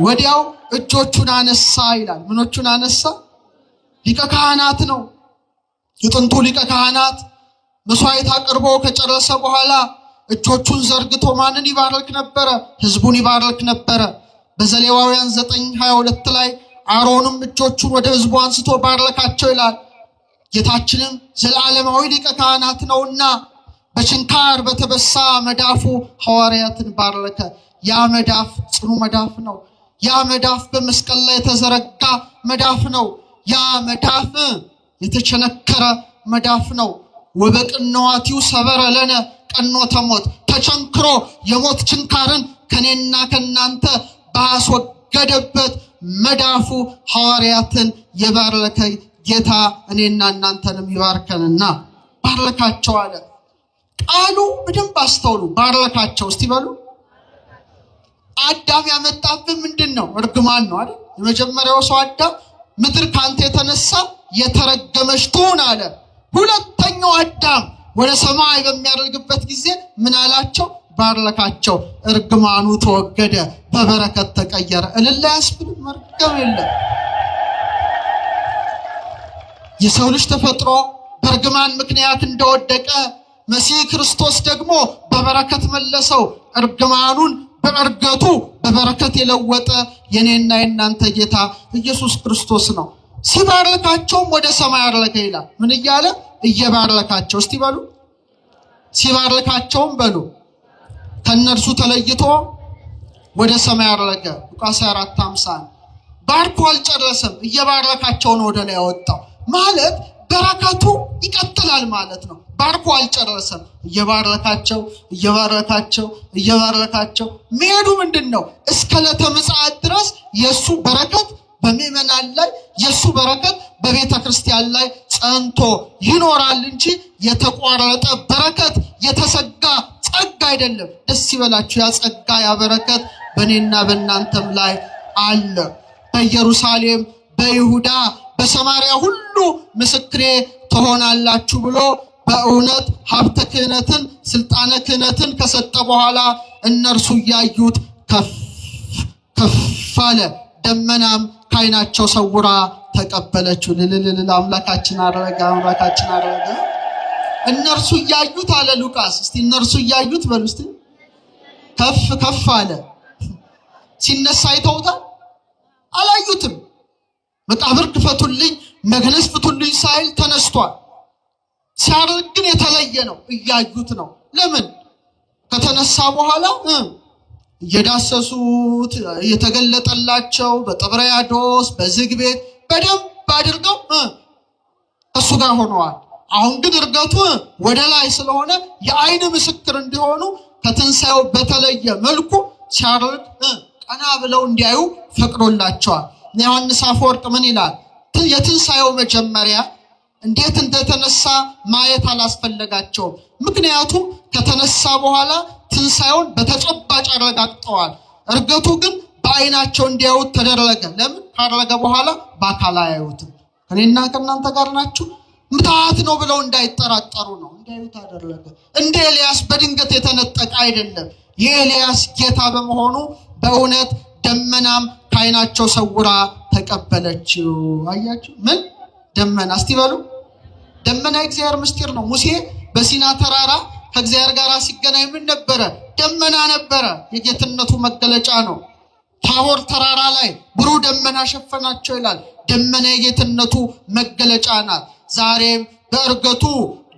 ወዲያው እጆቹን አነሳ ይላል። ምኖቹን አነሳ? ሊቀ ካህናት ነው። የጥንቱ ሊቀ ካህናት መስዋዕት አቅርቦ ከጨረሰ በኋላ እጆቹን ዘርግቶ ማንን ይባርክ ነበረ? ህዝቡን ይባርክ ነበረ። በዘሌዋውያን 9:22 ላይ አሮንም እጆቹን ወደ ህዝቡ አንስቶ ባረካቸው ይላል። ጌታችንም ዘላለማዊ ሊቀ ካህናት ነውና በችንካር በተበሳ መዳፉ ሐዋርያትን ባረከ። ያ መዳፍ ጽኑ መዳፍ ነው። ያ መዳፍ በመስቀል ላይ የተዘረጋ መዳፍ ነው። ያ መዳፍ የተቸነከረ መዳፍ ነው። ወበቅንዋቲው ሰበረ ለነ ቀኖተ ሞት፣ ተቸንክሮ የሞት ችንካርን ከኔና ከናንተ ባስወገደበት መዳፉ ሐዋርያትን የባረከ ጌታ እኔና እናንተንም ይባርከንና ባረካቸው አለ። ቃሉ በደንብ አስተውሉ። ባረካቸው እስቲ በሉ። አዳም ያመጣብን ምንድነው? እርግማን ነው አይደል? የመጀመሪያው ሰው አዳም ምድር ካንተ የተነሳ የተረገመች ትሁን አለ። ሁለተኛው አዳም ወደ ሰማይ በሚያደርግበት ጊዜ ምን አላቸው? ባረካቸው። እርግማኑ ተወገደ፣ በበረከት ተቀየረ። እልል ያስብል መርገም የለም። የሰው ልጅ ተፈጥሮ በእርግማን ምክንያት እንደወደቀ መሲህ ክርስቶስ ደግሞ በበረከት መለሰው። እርግማኑን በእርገቱ በበረከት የለወጠ የኔና የናንተ ጌታ ኢየሱስ ክርስቶስ ነው። ሲባርካቸውም ወደ ሰማይ አረገ ይላል። ምን እያለ? እየባረካቸው። እስቲ በሉ ሲባርካቸውም በሉ ከነርሱ ተለይቶ ወደ ሰማይ አረገ። ሉቃስ 4:50 ባርኮ አልጨረሰም። እየባረካቸው ነው ወደ ላይ ያወጣው ማለት በረከቱ ይቀጥላል ማለት ነው። ባርኮ አልጨረሰም። እየባረካቸው መሄዱ ምንድነው? እስከ ዕለተ ምጽአት ድረስ የሱ በረከት በምእመናን ላይ የሱ በረከት በቤተ ክርስቲያን ላይ ጸንቶ ይኖራል እንጂ የተቋረጠ በረከት የተሰጋ ጸጋ አይደለም። ደስ ይበላችሁ። ያ ጸጋ ያ በረከት በእኔና በእናንተም ላይ አለ። በኢየሩሳሌም፣ በይሁዳ፣ በሰማርያ ሁሉ ምስክሬ ትሆናላችሁ ብሎ በእውነት ሀብተ ክህነትን ስልጣነ ክህነትን ከሰጠ በኋላ እነርሱ እያዩት ከፍ አለ። ደመናም ከዓይናቸው ሰውራ ተቀበለችው። ልልልል አምላካችን አረገ። እነርሱ እያዩት አለ ሉቃስ። እስቲ እነርሱ እያዩት በሉ እስቲ። ከፍ አለ። ሲነሳ አይተውታል? አላዩትም። መቃብር ክፈቱልኝ፣ መግነዝ ፍቱልኝ ሳይል ተነስቷል። ሲያርግ ግን የተለየ ነው። እያዩት ነው። ለምን? ከተነሳ በኋላ እየዳሰሱት እየተገለጠላቸው በጥብርያዶስ በዝግ ቤት በደንብ አድርገው እሱ ጋር ሆነዋል። አሁን ግን እርገቱ ወደ ላይ ስለሆነ የዓይን ምስክር እንዲሆኑ ከትንሣኤው በተለየ መልኩ ሲያርግ ቀና ብለው እንዲያዩ ፈቅዶላቸዋል። ዮሐንስ አፈወርቅ ምን ይላል? የትንሣኤው መጀመሪያ እንዴት እንደተነሳ ማየት አላስፈለጋቸውም። ምክንያቱም ከተነሳ በኋላ ትንሣኤውን በተጨባጭ አረጋግጠዋል። እርገቱ ግን በዓይናቸው እንዲያዩት ተደረገ። ለምን? ካረገ በኋላ በአካል አያዩትም። እኔና ከእናንተ ጋር ናችሁ። ምትሃት ነው ብለው እንዳይጠራጠሩ ነው እንዲያዩት አደረገ። እንደ ኤልያስ በድንገት የተነጠቀ አይደለም። የኤልያስ ጌታ በመሆኑ በእውነት ደመናም ከዓይናቸው ሰውራ ተቀበለችው። አያችሁ? ምን ደመና? እስቲ በሉ ደመና የእግዚአብሔር ምስጢር ነው። ሙሴ በሲና ተራራ ከእግዚአብሔር ጋር ሲገናኝ ምን ነበረ? ደመና ነበረ። የጌትነቱ መገለጫ ነው። ታቦር ተራራ ላይ ብሩህ ደመና ሸፈናቸው ይላል። ደመና የጌትነቱ መገለጫ ናት። ዛሬም በእርገቱ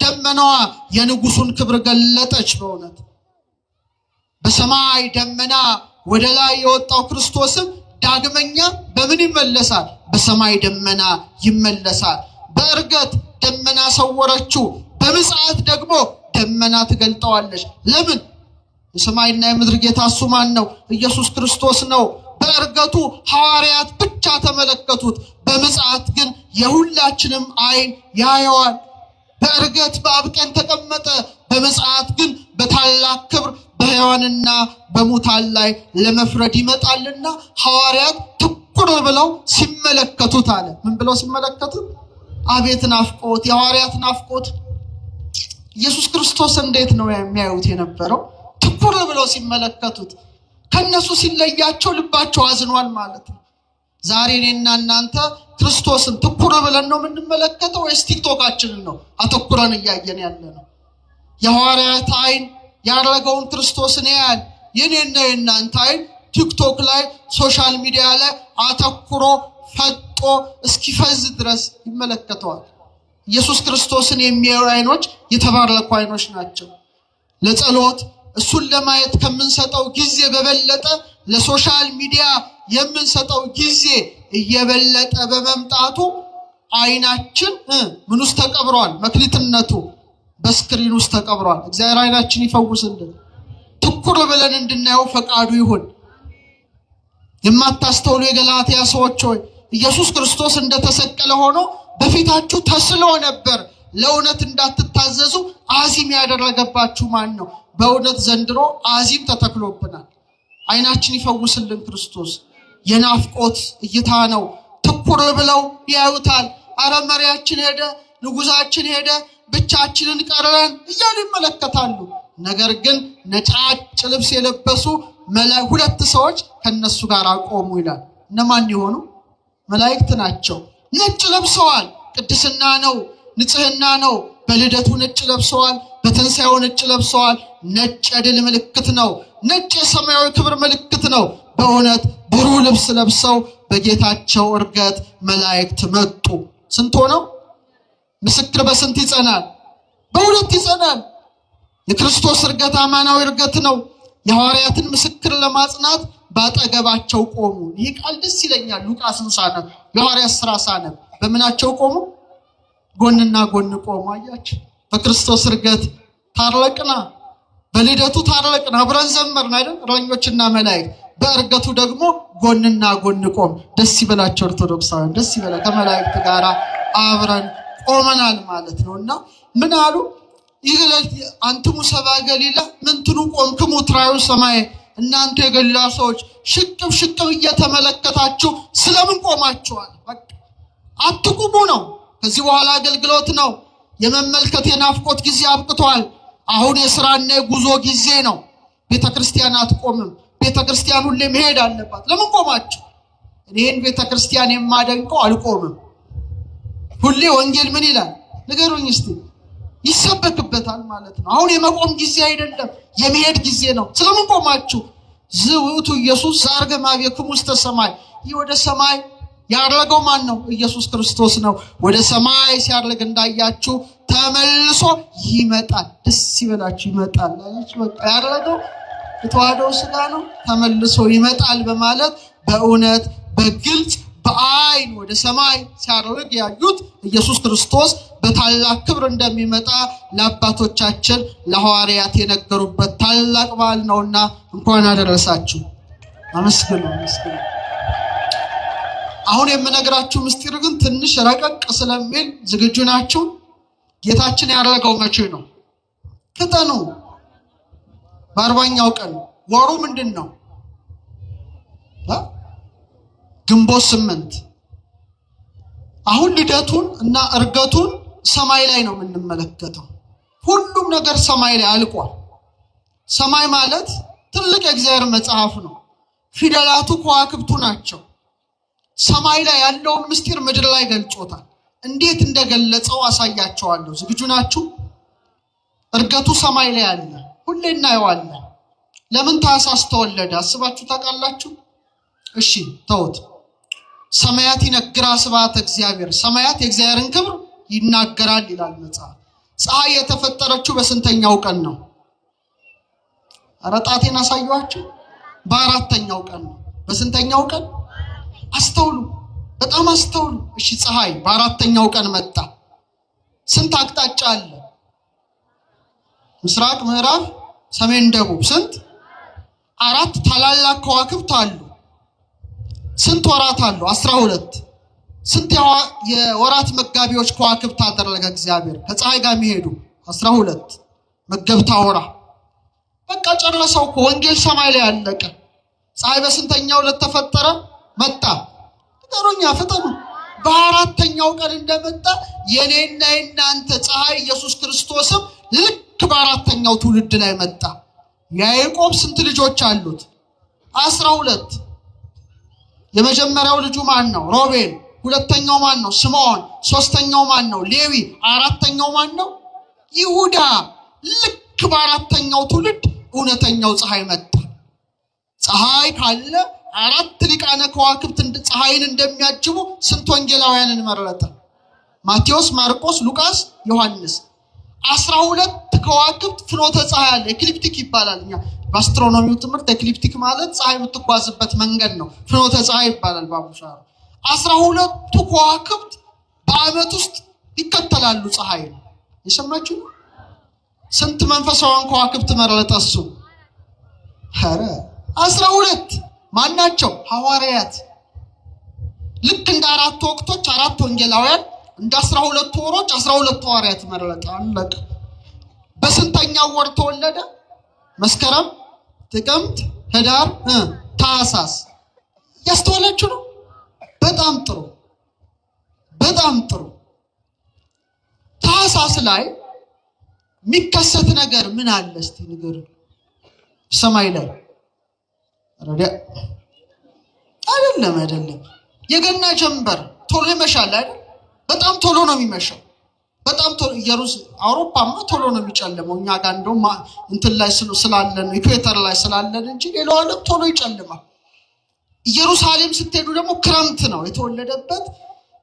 ደመናዋ የንጉሱን ክብር ገለጠች። በእውነት በሰማይ ደመና ወደ ላይ የወጣው ክርስቶስም ዳግመኛ በምን ይመለሳል? በሰማይ ደመና ይመለሳል። በእርገት ደመና ሰወረችው፣ በምጽአት ደግሞ ደመና ትገልጠዋለች። ለምን? የሰማይና የምድር ጌታ እሱ ማን ነው? ኢየሱስ ክርስቶስ ነው። በእርገቱ ሐዋርያት ብቻ ተመለከቱት፣ በምጽአት ግን የሁላችንም ዓይን ያየዋል። በእርገት በአብ ቀኝ ተቀመጠ፣ በምጽአት ግን በታላቅ ክብር በሕያዋንና በሙታን ላይ ለመፍረድ ይመጣልና ሐዋርያት ትኩር ብለው ሲመለከቱት አለ። ምን ብለው ሲመለከቱት? አቤት ናፍቆት! የሐዋርያት ናፍቆት! ኢየሱስ ክርስቶስ እንዴት ነው የሚያዩት የነበረው? ትኩር ብለው ሲመለከቱት። ከነሱ ሲለያቸው ልባቸው አዝኗል ማለት ነው። ዛሬ እኔና እናንተ ክርስቶስን ትኩር ብለን ነው የምንመለከተው ወይስ ቲክቶካችንን ነው አተኩረን እያየን ያለ ነው? የሐዋርያት ዓይን ያረገውን ክርስቶስን ያያል። የኔና የእናንተ ዓይን ቲክቶክ ላይ ሶሻል ሚዲያ ላይ አተኩሮ ፈጦ እስኪፈዝ ድረስ ይመለከተዋል። ኢየሱስ ክርስቶስን የሚያዩ አይኖች የተባረኩ አይኖች ናቸው። ለጸሎት እሱን ለማየት ከምንሰጠው ጊዜ በበለጠ ለሶሻል ሚዲያ የምንሰጠው ጊዜ እየበለጠ በመምጣቱ አይናችን ምን ውስጥ ተቀብሯል? መክሊትነቱ በስክሪን ውስጥ ተቀብሯል። እግዚአብሔር አይናችን ይፈውስልን። ትኩር ብለን እንድናየው ፈቃዱ ይሁን። የማታስተውሉ የገላትያ ሰዎች ሆይ ኢየሱስ ክርስቶስ እንደተሰቀለ ሆኖ በፊታችሁ ተስሎ ነበር። ለእውነት እንዳትታዘዙ አዚም ያደረገባችሁ ማን ነው? በእውነት ዘንድሮ አዚም ተተክሎብናል። አይናችን ይፈውስልን ክርስቶስ። የናፍቆት እይታ ነው። ትኩር ብለው ያዩታል። አረ መሪያችን ሄደ፣ ንጉሳችን ሄደ፣ ብቻችንን ቀረን እያሉ ይመለከታሉ። ነገር ግን ነጫጭ ልብስ የለበሱ ሁለት ሰዎች ከነሱ ጋር ቆሙ ይላል። እነማን ይሆኑ? መላእክት ናቸው። ነጭ ለብሰዋል። ቅድስና ነው፣ ንጽህና ነው። በልደቱ ነጭ ለብሰዋል፣ በትንሣኤው ነጭ ለብሰዋል። ነጭ የድል ምልክት ነው። ነጭ የሰማያዊ ክብር ምልክት ነው። በእውነት ብሩህ ልብስ ለብሰው በጌታቸው ዕርገት መላእክት መጡ። ስንት ሆነው? ምስክር በስንት ይጸናል? በሁለት ይጸናል። የክርስቶስ ዕርገት አማናዊ ዕርገት ነው። የሐዋርያትን ምስክር ለማጽናት ባጠገባቸው ቆሙ። ይህ ቃል ደስ ይለኛል። ሉቃስን ሳነብ፣ የሐዋርያት ሥራ ሳነብ በምናቸው ቆሙ? ጎንና ጎን ቆሙ። አያችሁ፣ በክርስቶስ ዕርገት ታረቅና፣ በልደቱ ታረቅና፣ አብረን ዘመርን አይደል? እረኞችና መላእክት። በዕርገቱ ደግሞ ጎንና ጎን ቆም። ደስ ይበላቸው ኦርቶዶክሳውያን፣ ደስ ይበላ። ከመላእክት ጋር አብረን ቆመናል ማለት ነውና ምን አሉ? ይገለል አንተሙ ሰባ ገሊላ ምንትኑ ቆምክሙ ትራዩ ሰማይ። እናንተ የገሊላ ሰዎች ሽቅብ ሽቅብ እየተመለከታችሁ ስለምን ቆማችኋል? በቃ አትቁሙ ነው። ከዚህ በኋላ አገልግሎት ነው። የመመልከት የናፍቆት ጊዜ አብቅቷል። አሁን የሥራና የጉዞ ጊዜ ነው። ቤተክርስቲያን አትቆምም። ቤተክርስቲያን ሁሌ መሄድ አለባት። ለምን ቆማችሁ? እኔን ቤተክርስቲያን የማደንቀው አልቆምም። ሁሌ ወንጌል ምን ይላል ንገሩኝ እስቲ። ይሰበክበታል ማለት ነው። አሁን የመቆም ጊዜ አይደለም፣ የመሄድ ጊዜ ነው። ስለምን ቆማችሁ? ዝውቱ ኢየሱስ ዛርገ ማቤክሙ ውስተ ሰማይ። ይህ ወደ ሰማይ ያረገው ማን ነው? ኢየሱስ ክርስቶስ ነው። ወደ ሰማይ ሲያርግ እንዳያችሁ ተመልሶ ይመጣል። ደስ ይበላችሁ። ይመጣል። በቃ ያረገው የተዋህደው ሥጋ ነው። ተመልሶ ይመጣል በማለት በእውነት በግልጽ በአይን ወደ ሰማይ ሲያርግ ያዩት ኢየሱስ ክርስቶስ በታላቅ ክብር እንደሚመጣ ለአባቶቻችን ለሐዋርያት የነገሩበት ታላቅ በዓል ነውና እንኳን አደረሳችሁ። አመስግኑ፣ አመስግኑ። አሁን የምነግራችሁ ምስጢር ግን ትንሽ ረቀቅ ስለሚል ዝግጁ ናችሁ? ጌታችን ያረገው መቼ ነው? ቅጠኑ በ40ኛው ቀን። ወሩ ምንድን ነው? ግንቦት 8። አሁን ልደቱን እና ዕርገቱን ሰማይ ላይ ነው የምንመለከተው። ሁሉም ነገር ሰማይ ላይ አልቋል። ሰማይ ማለት ትልቅ የእግዚአብሔር መጽሐፍ ነው። ፊደላቱ ከዋክብቱ ናቸው። ሰማይ ላይ ያለውን ምስጢር ምድር ላይ ገልጾታል። እንዴት እንደገለጸው አሳያቸዋለሁ። ዝግጁ ናችሁ? ዕርገቱ ሰማይ ላይ አለ፣ ሁሌ እናየዋለን። ለምን ታኅሳስ ተወለደ አስባችሁ ታውቃላችሁ? እሺ ተውት። ሰማያት ይነግራ ስብሐተ እግዚአብሔር፣ ሰማያት የእግዚአብሔርን ክብር ይናገራል ይላል መጽሐፍ። ፀሐይ የተፈጠረችው በስንተኛው ቀን ነው? አረጣቴን አሳየኋችሁ። በ4ኛው ቀን ነው። በስንተኛው ቀን? አስተውሉ፣ በጣም አስተውሉ። እሺ ፀሐይ በ4ኛው ቀን መጣ። ስንት አቅጣጫ አለ? ምስራቅ፣ ምዕራብ፣ ሰሜን፣ ደቡብ። ስንት? 4 ታላላቅ ከዋክብት አሉ። ስንት ወራት አሉ? 12። ስንት የወራት መጋቢዎች ከዋክብት አደረገ እግዚአብሔር ከፀሐይ ጋር የሚሄዱ 12 መገብታ ወራ። በቃ ጨረሰው እኮ ወንጌል ሰማይ ላይ አለቀ። ፀሐይ በስንተኛው ዕለት ተፈጠረ? መጣ። ንገሩኛ፣ ፍጠኑ። በ4ኛው ቀን እንደመጣ የኔና የናንተ ፀሐይ ኢየሱስ ክርስቶስም ልክ በ4ኛው ትውልድ ላይ መጣ። ያዕቆብ ስንት ልጆች አሉት? 12። የመጀመሪያው ልጁ ማን ነው? ሮቤል። ሁለተኛው ማን ነው? ስምዖን። ሶስተኛው ማን ነው? ሌዊ። 4ኛው ማን ነው? ይሁዳ። ልክ በ4ኛው ትውልድ እውነተኛው ፀሐይ መጣ። ፀሐይ ካለ 4 ሊቃነ ከዋክብት ፀሐይን እንደሚያጅቡ ስንት ወንጌላውያንን መረጠ? ማቴዎስ፣ ማርቆስ፣ ሉቃስ፣ ዮሐንስ 12 ከዋክብት ፍኖተ ፀሐይ አለ። ኤክሊፕቲክ ይባላል። እኛ በአስትሮኖሚው ትምህርት ኤክሊፕቲክ ማለት ፀሐይ የምትጓዝበት መንገድ ነው። ፍኖተ ፀሐይ ይባላል በአቡሻሮ። 12ቱ ከዋክብት በአመት ውስጥ ይከተላሉ ፀሐይ። የሰማችሁ? ስንት መንፈሳውያን ከዋክብት መረጠ እሱ? ኧረ 12 ማናቸው? ሐዋርያት። ልክ እንደ 4 ወቅቶች 4 ወንጌላውያን፣ እንደ 12 ወሮች 12 ሐዋርያት መረጠ። አለቀ። በስንተኛው ወር ተወለደ? መስከረም፣ ጥቅምት፣ ህዳር፣ ታኅሳስ። ያስተዋላችሁ ነው? በጣም ጥሩ፣ በጣም ጥሩ። ታኅሳስ ላይ የሚከሰት ነገር ምን አለ እስቲ ንገሩ። ሰማይ ላይ አይደለም የገና ጀንበር ቶሎ ይመሻል አይደል? በጣም ቶሎ ነው የሚመሻው። በጣም ቶሎ አውሮፓማ ቶሎ ነው የሚጨልመው። እኛ ጋር እንደውም እንትን ላይ ስላለን ኢኩዌተር ላይ ስላለን እንጂ ሌላው ዓለም ቶሎ ይጨልማል። ኢየሩሳሌም ስትሄዱ ደግሞ ክረምት ነው የተወለደበት።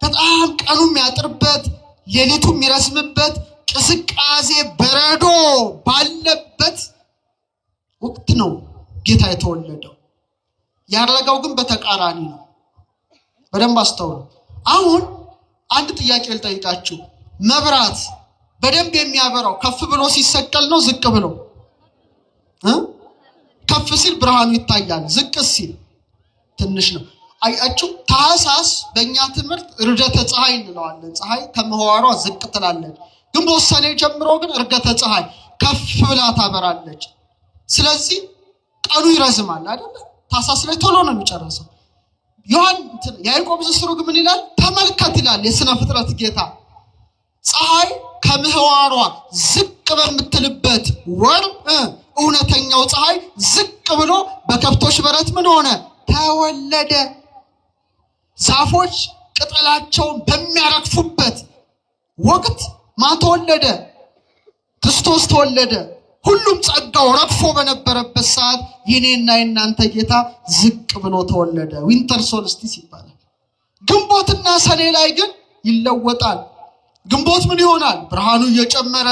በጣም ቀኑ የሚያጥርበት፣ ሌሊቱ የሚረዝምበት፣ ቅዝቃዜ በረዶ ባለበት ወቅት ነው ጌታ የተወለደው። ያረጋው ግን በተቃራኒ ነው። በደንብ አስተውሉ። አሁን አንድ ጥያቄ ልጠይቃችሁ። መብራት በደንብ የሚያበራው ከፍ ብሎ ሲሰቀል ነው ዝቅ ብሎ? ከፍ ሲል ብርሃኑ ይታያል፣ ዝቅ ሲል ትንሽ ነው። አያችሁ፣ ታኅሳስ በእኛ ትምህርት ርደተ ፀሐይ እንለዋለን። ፀሐይ ከምህዋሯ ዝቅ ትላለች። ግን በወሰኔ ጀምሮ ግን ርደተ ፀሐይ ከፍ ብላ ታበራለች። ስለዚህ ቀኑ ይረዝማል አይደል? ታኅሳስ ላይ ቶሎ ነው የሚጨርሰው። ያዕቆብ ዘሥሩግ ምን ይላል? ተመልከት ይላል የሥነ ፍጥረት ጌታ። ፀሐይ ከምህዋሯ ዝቅ በምትልበት ወር እውነተኛው ፀሐይ ዝቅ ብሎ በከብቶች በረት ምን ሆነ? ተወለደ። ዛፎች ቅጠላቸውን በሚያረግፉበት ወቅት ማን ተወለደ? ክርስቶስ ተወለደ። ሁሉም ጸጋው ረግፎ በነበረበት ሰዓት የኔና የናንተ ጌታ ዝቅ ብሎ ተወለደ። ዊንተር ሶልስቲስ ይባላል። ግንቦትና ሰኔ ላይ ግን ይለወጣል። ግንቦት ምን ይሆናል? ብርሃኑ እየጨመረ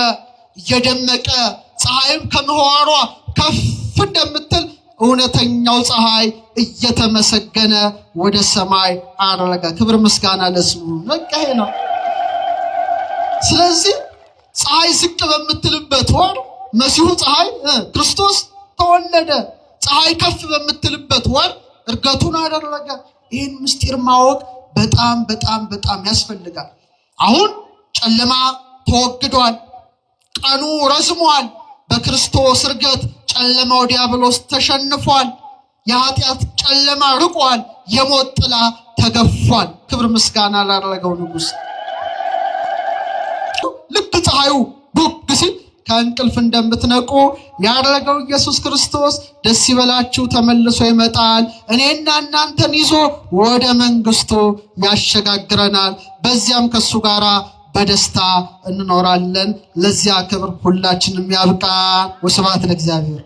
እየደመቀ፣ ፀሐይም ከምህዋሯ ከፍ እንደምትል እውነተኛው ፀሐይ እየተመሰገነ ወደ ሰማይ አረገ። ክብር ምስጋና ለስሙ። በቃ ይሄ ነው። ስለዚህ ፀሐይ ዝቅ በምትልበት ወር መሲሁ ፀሐይ ክርስቶስ ተወለደ። ፀሐይ ከፍ በምትልበት ወር እርገቱን አደረገ። ይህን ምስጢር ማወቅ በጣም በጣም በጣም ያስፈልጋል። አሁን ጨለማ ተወግዷል፣ ቀኑ ረዝሟል። በክርስቶስ እርገት ጨለማው ዲያብሎስ ተሸንፏል። የኃጢአት ጨለማ ርቋል። የሞት ጥላ ተገፏል። ክብር ምስጋና ላደረገው ንጉሥ። ልክ ፀሐዩ ቡቅ ሲል ከእንቅልፍ እንደምትነቁ ያደረገው ኢየሱስ ክርስቶስ ደስ ይበላችሁ ተመልሶ ይመጣል። እኔና እናንተን ይዞ ወደ መንግስቱ ያሸጋግረናል። በዚያም ከሱ ጋራ በደስታ እንኖራለን። ለዚያ ክብር ሁላችንም ያብቃ። ወስብሐት ለእግዚአብሔር።